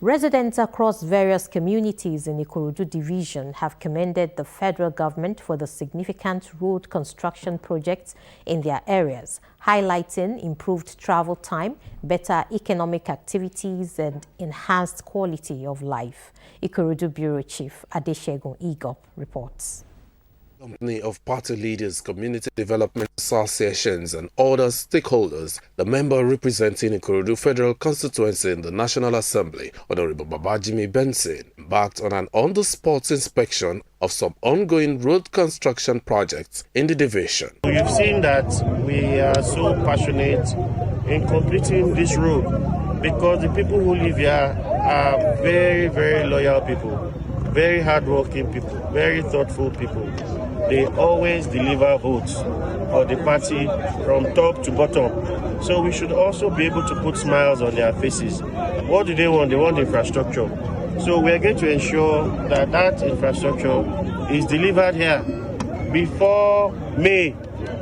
Residents across various communities in Ikorodu division have commended the federal government for the significant road construction projects in their areas, highlighting improved travel time, better economic activities, and enhanced quality of life. Ikorodu Bureau Chief Adeshegun Igop reports. Company of party leaders, community development associations and other stakeholders, the member representing Ikorodu Federal Constituency in the National Assembly, Honorable Babajimi Benson, embarked on an on-the-spot inspection of some ongoing road construction projects in the division. You've seen that we are so passionate in completing this road because the people who live here are very, very loyal people, very hardworking people, very thoughtful people. They always deliver votes for the party from top to bottom. So we should also be able to put smiles on their faces. What do they want? They want infrastructure. So we're going to ensure that that infrastructure is delivered here before May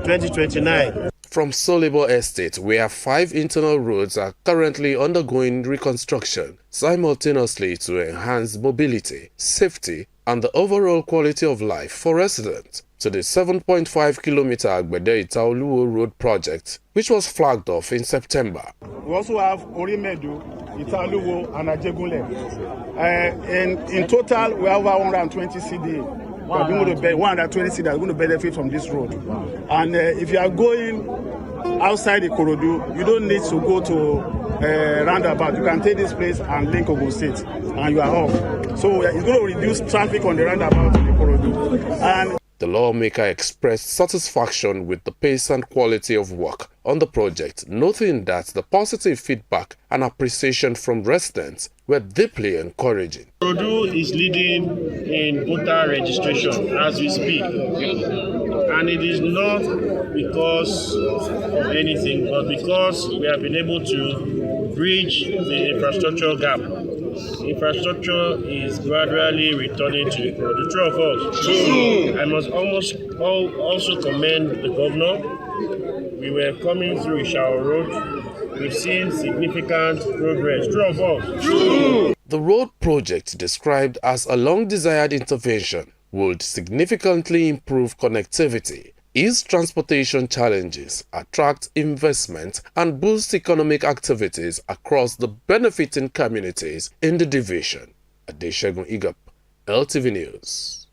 2029. From Solibo Estate, where 5 internal roads are currently undergoing reconstruction, simultaneously to enhance mobility, safety, and the overall quality of life for residents, to the 7.5-kilometer Agbede-Itaoluwo Road project, which was flagged off in September. We also have Orimedu, Itaoluwo, and Ajegunle. In total, we have 120 CDA. We're going to be 120 CDA are going to benefit from this road. And if you are going outside Ikorodu, you don't need to go to roundabout. You can take this place and link Ogun State, and you are off. So it's going to reduce traffic on the roundabout in Ikorodu. And the lawmaker expressed satisfaction with the pace and quality of work on the project, noting that the positive feedback and appreciation from residents were deeply encouraging. Ikorodu is leading in voter registration as we speak, and it is not because of anything, but because we have been able to bridge the infrastructure gap. Infrastructure is gradually returning to Ikorodu. True or false? I must also commend the governor. We were coming through Ishao Road. We've seen significant progress. True or false? True. The road project, described as a long-desired intervention, would significantly improve connectivity, ease transportation challenges, attract investment, and boost economic activities across the benefiting communities in the division. Adeshegun Igop, LTV News.